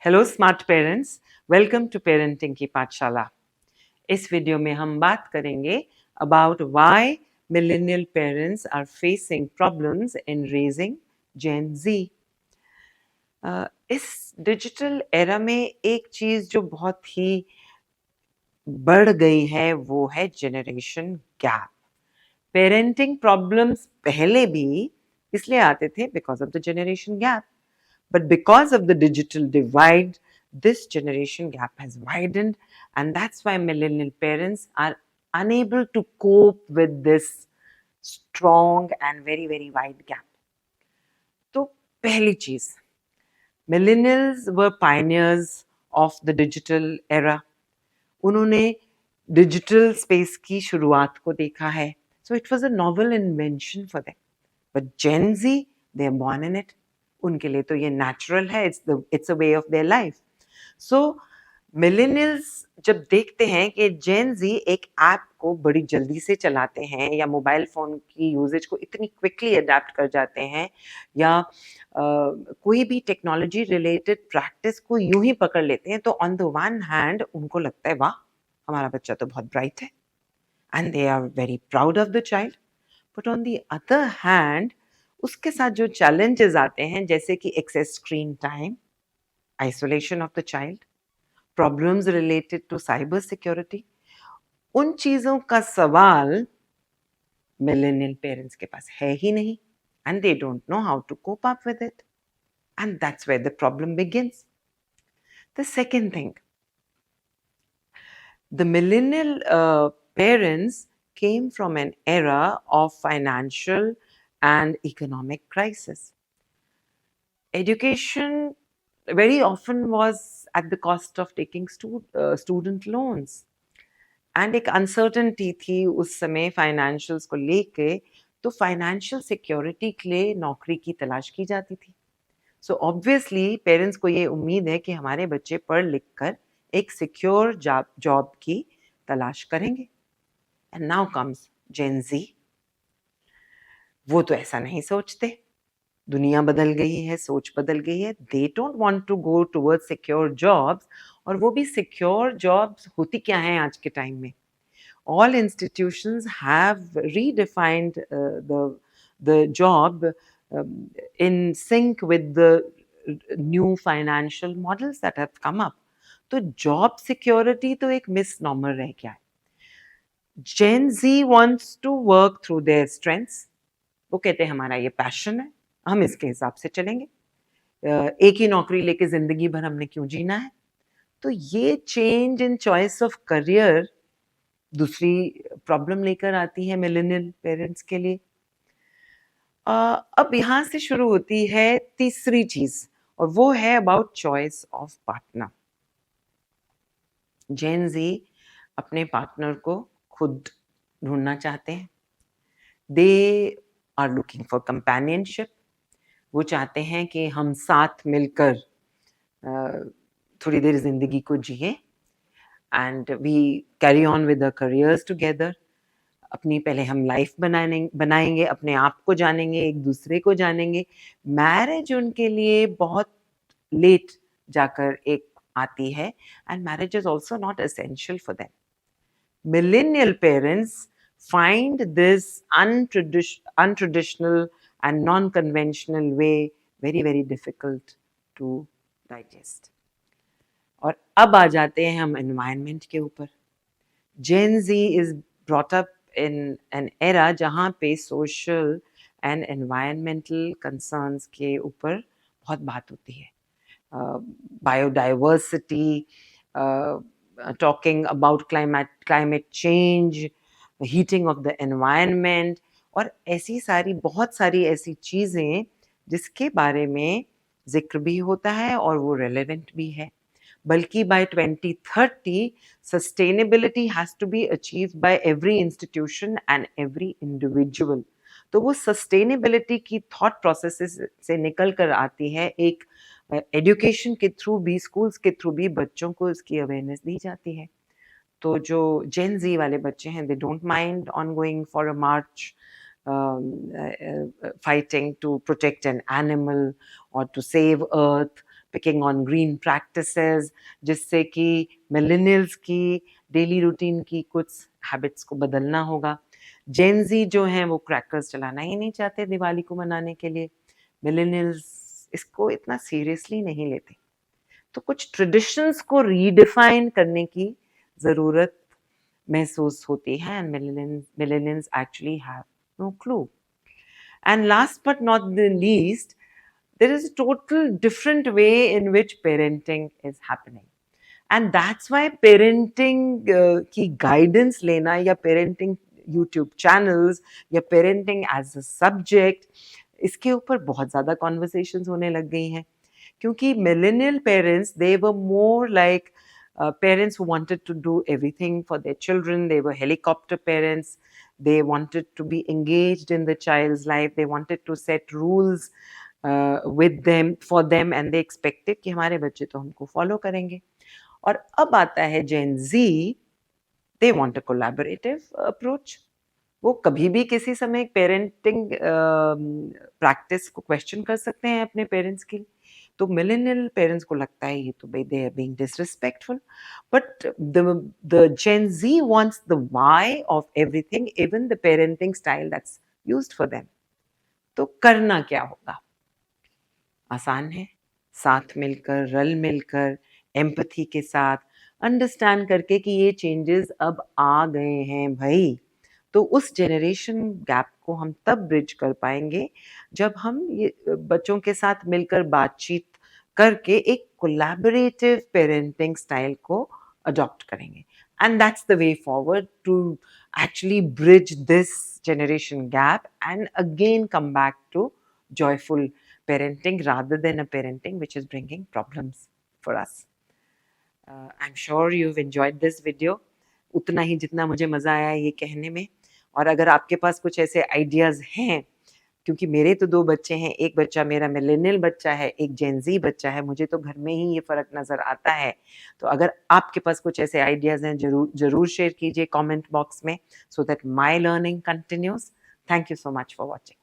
Hello smart parents, welcome to parenting की पाठशाला। इस वीडियो में हम बात करेंगे about why millennial parents are facing problems in raising Gen Z. इस डिजिटल एरा में एक चीज़ जो बहुत ही बढ़ गई है वो है जनरेशन गैप। पेरेंटिंग प्रॉब्लम्स पहले भी इसलिए आते थे because of the generation gap. But because of the digital divide, this generation gap has widened, and that's why millennial parents are unable to cope with this strong and very, very wide gap. तो पहली चीज, millennials were pioneers of the digital era. उन्होंने digital space की शुरुआत को देखा है. So it was a novel invention for them. But Gen Z, they are born in it. उनके लिए तो ये नेचुरल है. It's a way of their life. So millennials जब देखते हैं कि जेन जी एक ऐप को बड़ी जल्दी से चलाते हैं या मोबाइल फ़ोन की यूजेज को इतनी क्विकली अडेप्ट कर जाते हैं या कोई भी टेक्नोलॉजी रिलेटेड प्रैक्टिस को यूं ही पकड़ लेते हैं, तो ऑन द वन हैंड उनको लगता है वाह, हमारा बच्चा तो बहुत ब्राइट है, and they are very proud of the child. But on the other hand उसके साथ जो चैलेंजेस आते हैं, जैसे कि excess screen time, isolation of the child, problems related to cyber security, उन चीजों का सवाल मिलेनियल पेरेंट्स के पास है ही नहीं, and they don't know how to cope up with it, and that's where the problem begins. The second thing, the millennial parents came from an era of financial and economic crisis. Education very often was at the cost of taking student loans. And एक uncertainty थी उस समय financials को लेके, तो financial security के लिए नौकरी की तलाश की जाती थी. सो ऑब्वियसली पेरेंट्स को ये उम्मीद है कि हमारे बच्चे पढ़ लिख कर एक सिक्योर जॉब की तलाश करेंगे. एंड नाउ कम्स जेन ज़ी. वो तो ऐसा नहीं सोचते. दुनिया बदल गई है, सोच बदल गई है. They don't want to go towards secure jobs. और वो भी सिक्योर जॉब्स होती क्या हैं आज के टाइम में? All institutions have redefined the job um, in sync with the new financial models that have come up. तो job security तो एक misnomer रह गया है. Gen Z wants to work through their strengths. वो कहते हैं हमारा ये पैशन है, हम इसके हिसाब से चलेंगे. एक ही नौकरी लेके जिंदगी भर हमने क्यों जीना है? तो ये change in choice of career दूसरी प्रॉब्लम लेकर आती है मिलेनियल पेरेंट्स के लिए. अब यहाँ से शुरू होती है तीसरी चीज, और वो है about choice of partner. Gen Z अपने पार्टनर को खुद ढूंढना चाहते हैं. They are looking for companionship. वो चाहते हैं कि हम साथ मिलकर थोड़ी देर जिंदगी को जिए, and we carry on with the careers together. अपनी पहले हम लाइफ बनाएंगे, अपने आप को जानेंगे, एक दूसरे को जानेंगे. मैरिज उनके लिए बहुत लेट जाकर एक आती है, and marriage is also not essential for them. Millennial parents find this untraditional and non-conventional way very, very difficult to digest. और अब आ जाते हैं हम एनवायरनमेंट के ऊपर. Gen Z is brought up in an era जहाँ पे social and environmental concerns के ऊपर बहुत बात होती है. Biodiversity, talking about climate change, heating of the environment, और ऐसी सारी बहुत सारी ऐसी चीज़ें जिसके बारे में जिक्र भी होता है और वो रेलेवेंट भी है. बल्कि by 2030 sustainability has to be achieved by every institution and every individual. तो वो sustainability की thought processes से निकल कर आती है. एक एजुकेशन के थ्रू भी, स्कूल्स के थ्रू भी बच्चों को इसकी अवेयरनेस दी जाती है. तो जो जेन जी वाले बच्चे हैं, they don't mind on going for a March, fighting to protect an animal or to save earth, picking on green practices, जिससे कि मिलेनियल्स की डेली रूटीन की कुछ हैबिट्स को बदलना होगा। जेन ज़ी जो हैं वो क्रैकर्स चलाना ही नहीं चाहते दिवाली को मनाने के लिए। मिलेनियल्स इसको इतना सीरियसली नहीं लेते। तो कुछ ट्रेडिशंस को रीडिफाइन करने की ज़रूरत महसूस होती है, and millennials actually have no clue. And last but not the least, there is a total different way in which parenting is happening. And that's why parenting की guidance लेना, या parenting YouTube channels, या parenting as a subject, इसके ऊपर बहुत ज़्यादा conversations होने लग गई हैं. क्योंकि millennial parents, they were more like parents who wanted to do everything for their children. They were helicopter parents. They wanted to be engaged in the child's life. They wanted to set rules with them, for them, and they expected कि हमारे बच्चे तो हमको follow करेंगे. और अब आता है Gen Z, they want a collaborative approach. वो कभी भी किसी समय पेरेंटिंग प्रैक्टिस को क्वेश्चन कर सकते हैं अपने पेरेंट्स की. तो मिलेनियल पेरेंट्स को लगता है ये तो भाई they are being disrespectful, but the Gen Z wants the why of everything, even the parenting style that's used for them. तो करना क्या होगा? आसान है. साथ मिलकर, रल मिलकर, एम्पैथी के साथ, अंडरस्टैंड करके कि ये चेंजेस अब आ गए हैं भाई. तो उस जनरेशन गैप को हम तब ब्रिज कर पाएंगे जब हम ये बच्चों के साथ मिलकर बातचीत करके एक कोलैबोरेटिव पेरेंटिंग स्टाइल को अडॉप्ट करेंगे. And that's the way forward to actually bridge this generation gap and again come back to joyful parenting rather than a parenting which is bringing problems for us. I'm sure you've enjoyed this video उतना ही जितना मुझे मज़ा आया ये कहने में. और अगर आपके पास कुछ ऐसे आइडियाज़ हैं, क्योंकि मेरे तो 2 बच्चे हैं, एक बच्चा मेरा मिलेनियल बच्चा है, एक जेन ज़ी बच्चा है, मुझे तो घर में ही ये फ़र्क नज़र आता है. तो अगर आपके पास कुछ ऐसे आइडियाज़ हैं, ज़रूर शेयर कीजिए कमेंट बॉक्स में, so that my learning continues. Thank you so much for watching.